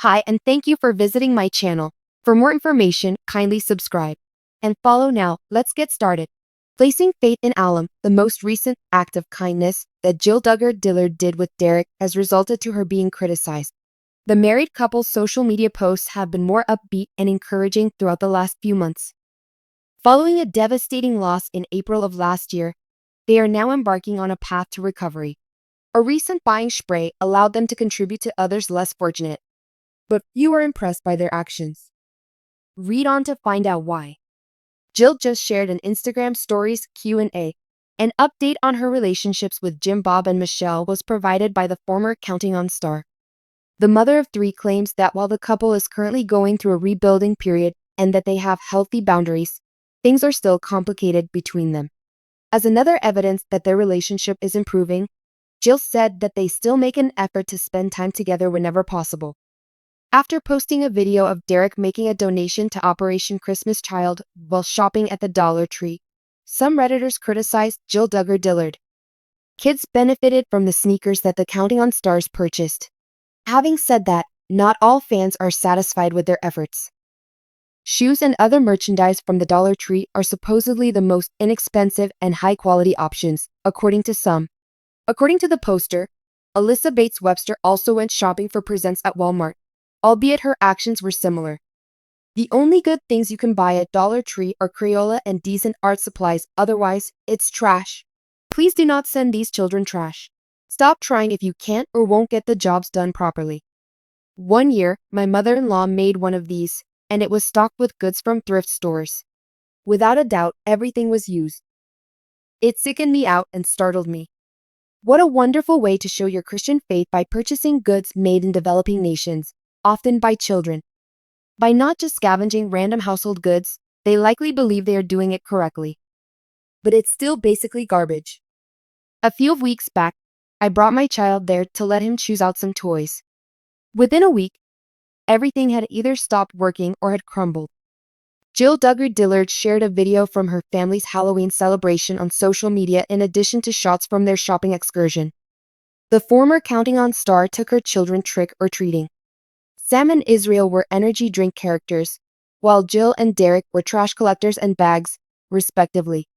Hi, and thank you for visiting my channel. For more information, kindly subscribe and follow now. Let's get started. Placing faith in alum, the most recent act of kindness that Duggar Dillard did with Derek has resulted to her being criticized. The married couple's social media posts have been more upbeat and encouraging throughout the last few months. Following a devastating loss in April of last year, they are now embarking on a path to recovery. A recent buying spree allowed them to contribute to others less fortunate, but few are impressed by their actions. Read on to find out why. Jill just shared an Instagram Stories Q&A. An update on her relationships with Jim, Bob, and Michelle was provided by the former Counting On star. The mother of three claims that while the couple is currently going through a rebuilding period and that they have healthy boundaries, things are still complicated between them. As another evidence that their relationship is improving, Jill said that they still make an effort to spend time together whenever possible. After posting a video of Derek making a donation to Operation Christmas Child while shopping at the Dollar Tree, some Redditors criticized Duggar Dillard. Kids benefited from the sneakers that the Counting On stars purchased. Having said that, not all fans are satisfied with their efforts. Shoes and other merchandise from the Dollar Tree are supposedly the most inexpensive and high-quality options, according to some. According to the poster, Alyssa Bates Webster also went shopping for presents at Walmart, albeit her actions were similar. The only good things you can buy at Dollar Tree are Crayola and decent art supplies, otherwise, it's trash. Please do not send these children trash. Stop trying if you can't or won't get the jobs done properly. One year, my mother-in-law made one of these, and it was stocked with goods from thrift stores. Without a doubt, everything was used. It sickened me out and startled me. What a wonderful way to show your Christian faith by purchasing goods made in developing nations, often by children. By not just scavenging random household goods, they likely believe they are doing it correctly. But it's still basically garbage. A few weeks back, I brought my child there to let him choose out some toys. Within a week, everything had either stopped working or had crumbled. Duggar Dillard shared a video from her family's Halloween celebration on social media in addition to shots from their shopping excursion. The former Counting On star took her children trick-or-treating. Sam and Israel were energy drink characters, while Jill and Derek were trash collectors and bags, respectively.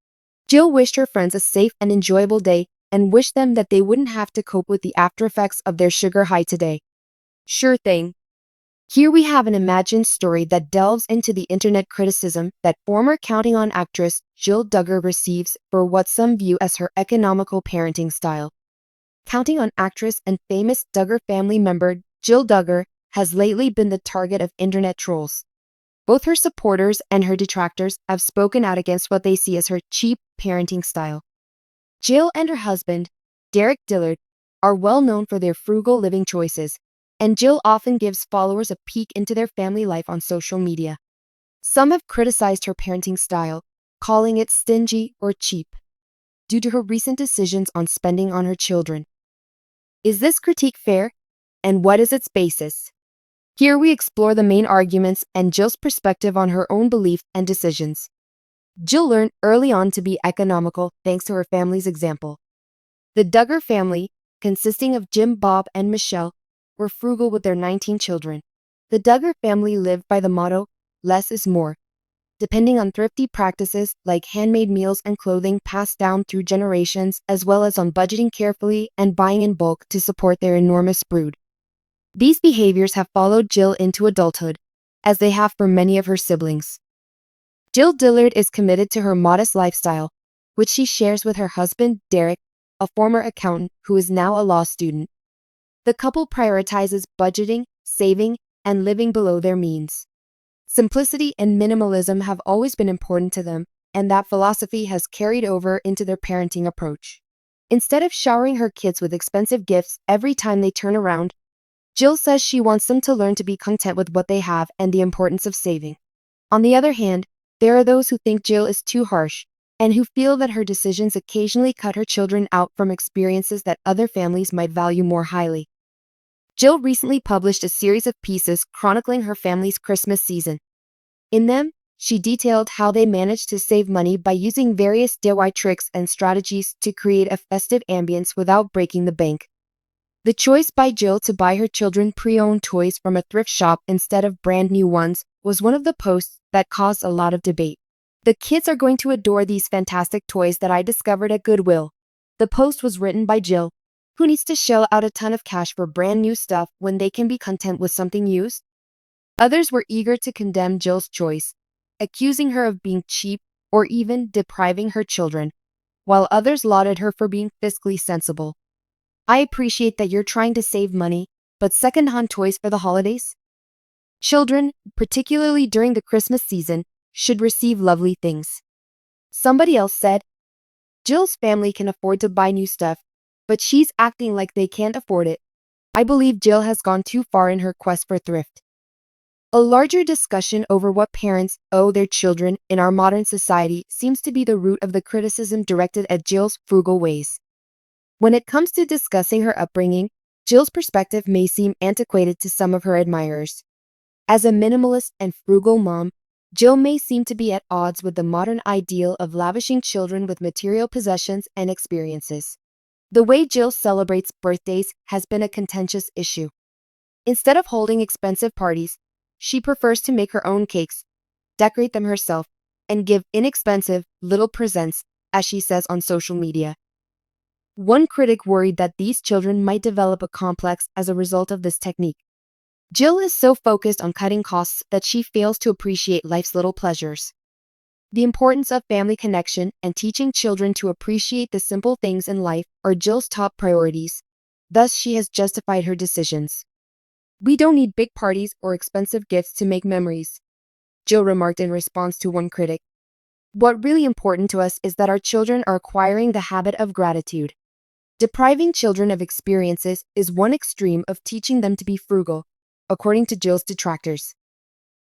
Jill wished her friends a safe and enjoyable day and wished them that they wouldn't have to cope with the aftereffects of their sugar high today. Sure thing. Here we have an imagined story that delves into the internet criticism that former Counting On actress Jill Duggar receives for what some view as her economical parenting style. Counting On actress and famous Duggar family member Jill Duggar has lately been the target of internet trolls. Both her supporters and her detractors have spoken out against what they see as her cheap parenting style. Jill and her husband, Derek Dillard, are well known for their frugal living choices, and Jill often gives followers a peek into their family life on social media. Some have criticized her parenting style, calling it stingy or cheap, due to her recent decisions on spending on her children. Is this critique fair? And what is its basis? Here we explore the main arguments and Jill's perspective on her own belief and decisions. Jill learned early on to be economical thanks to her family's example. The Duggar family, consisting of Jim, Bob, and Michelle, were frugal with their 19 children. The Duggar family lived by the motto, less is more, depending on thrifty practices like handmade meals and clothing passed down through generations, as well as on budgeting carefully and buying in bulk to support their enormous brood. These behaviors have followed Jill into adulthood, as they have for many of her siblings. Jill Dillard is committed to her modest lifestyle, which she shares with her husband, Derek, a former accountant who is now a law student. The couple prioritizes budgeting, saving, and living below their means. Simplicity and minimalism have always been important to them, and that philosophy has carried over into their parenting approach. Instead of showering her kids with expensive gifts every time they turn around, Jill says she wants them to learn to be content with what they have and the importance of saving. On the other hand, there are those who think Jill is too harsh, and who feel that her decisions occasionally cut her children out from experiences that other families might value more highly. Jill recently published a series of pieces chronicling her family's Christmas season. In them, she detailed how they managed to save money by using various DIY tricks and strategies to create a festive ambience without breaking the bank. The choice by Jill to buy her children pre-owned toys from a thrift shop instead of brand new ones was one of the posts that caused a lot of debate. The kids are going to adore these fantastic toys that I discovered at Goodwill. The post was written by Jill, who needs to shell out a ton of cash for brand new stuff when they can be content with something used. Others were eager to condemn Jill's choice, accusing her of being cheap or even depriving her children, while others lauded her for being fiscally sensible. I appreciate that you're trying to save money, but second-hand toys for the holidays? Children, particularly during the Christmas season, should receive lovely things. Somebody else said, Jill's family can afford to buy new stuff, but she's acting like they can't afford it. I believe Jill has gone too far in her quest for thrift. A larger discussion over what parents owe their children in our modern society seems to be the root of the criticism directed at Jill's frugal ways. When it comes to discussing her upbringing, Jill's perspective may seem antiquated to some of her admirers. As a minimalist and frugal mom, Jill may seem to be at odds with the modern ideal of lavishing children with material possessions and experiences. The way Jill celebrates birthdays has been a contentious issue. Instead of holding expensive parties, she prefers to make her own cakes, decorate them herself, and give inexpensive, little presents, as she says on social media. One critic worried that these children might develop a complex as a result of this technique. Jill is so focused on cutting costs that she fails to appreciate life's little pleasures. The importance of family connection and teaching children to appreciate the simple things in life are Jill's top priorities. Thus, she has justified her decisions. We don't need big parties or expensive gifts to make memories, Jill remarked in response to one critic. What's really important to us is that our children are acquiring the habit of gratitude. Depriving children of experiences is one extreme of teaching them to be frugal, according to Jill's detractors.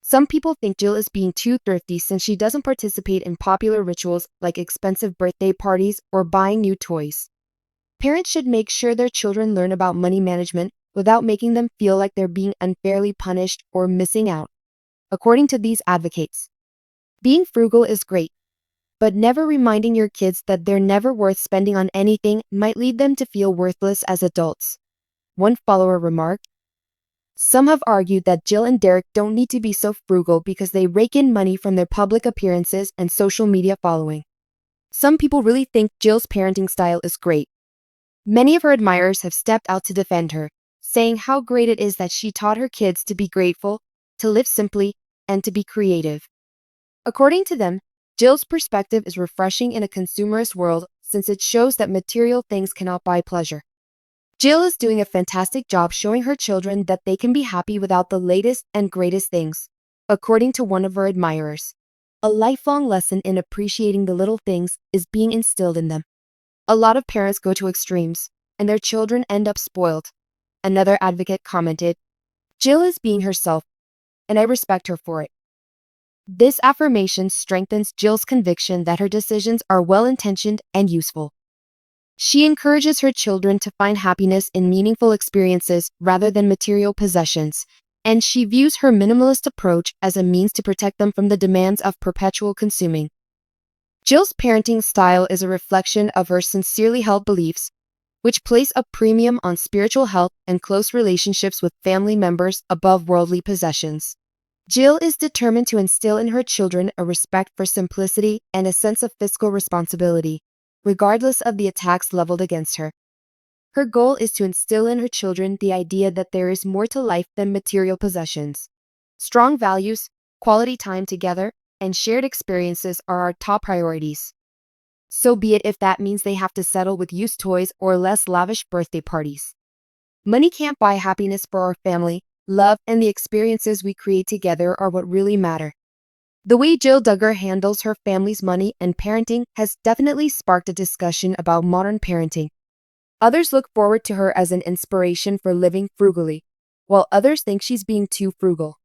Some people think Jill is being too thrifty since she doesn't participate in popular rituals like expensive birthday parties or buying new toys. Parents should make sure their children learn about money management without making them feel like they're being unfairly punished or missing out, according to these advocates. Being frugal is great, but never reminding your kids that they're never worth spending on anything might lead them to feel worthless as adults. One follower remarked, some have argued that Jill and Derek don't need to be so frugal because they rake in money from their public appearances and social media following. Some people really think Jill's parenting style is great. Many of her admirers have stepped out to defend her, saying how great it is that she taught her kids to be grateful, to live simply, and to be creative. According to them, Jill's perspective is refreshing in a consumerist world since it shows that material things cannot buy pleasure. Jill is doing a fantastic job showing her children that they can be happy without the latest and greatest things, according to one of her admirers. A lifelong lesson in appreciating the little things is being instilled in them. A lot of parents go to extremes, and their children end up spoiled. Another advocate commented, Jill is being herself, and I respect her for it. This affirmation strengthens Jill's conviction that her decisions are well-intentioned and useful. She encourages her children to find happiness in meaningful experiences rather than material possessions, and she views her minimalist approach as a means to protect them from the demands of perpetual consuming. Jill's parenting style is a reflection of her sincerely held beliefs, which place a premium on spiritual health and close relationships with family members above worldly possessions. Jill is determined to instill in her children a respect for simplicity and a sense of fiscal responsibility, regardless of the attacks leveled against her. Her goal is to instill in her children the idea that there is more to life than material possessions. Strong values, quality time together, and shared experiences are our top priorities. So be it if that means they have to settle with used toys or less lavish birthday parties. Money can't buy happiness for our family. Love and the experiences we create together are what really matter. The way Jill Duggar handles her family's money and parenting has definitely sparked a discussion about modern parenting. Others look forward to her as an inspiration for living frugally, while others think she's being too frugal.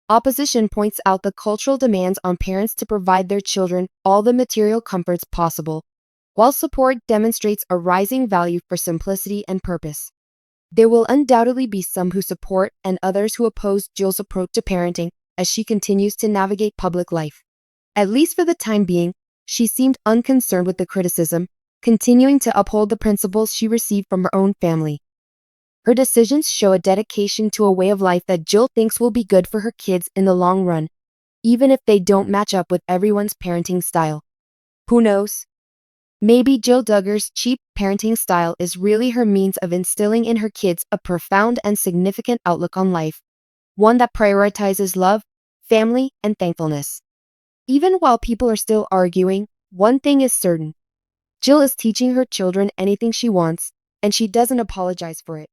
Opposition points out the cultural demands on parents to provide their children all the material comforts possible, while support demonstrates a rising value for simplicity and purpose. There will undoubtedly be some who support and others who oppose Jill's approach to parenting as she continues to navigate public life. At least for the time being, she seemed unconcerned with the criticism, continuing to uphold the principles she received from her own family. Her decisions show a dedication to a way of life that Jill thinks will be good for her kids in the long run, even if they don't match up with everyone's parenting style. Who knows? Maybe Jill Duggar's cheap parenting style is really her means of instilling in her kids a profound and significant outlook on life, one that prioritizes love, family, and thankfulness. Even while people are still arguing, one thing is certain. Jill is teaching her children anything she wants, and she doesn't apologize for it.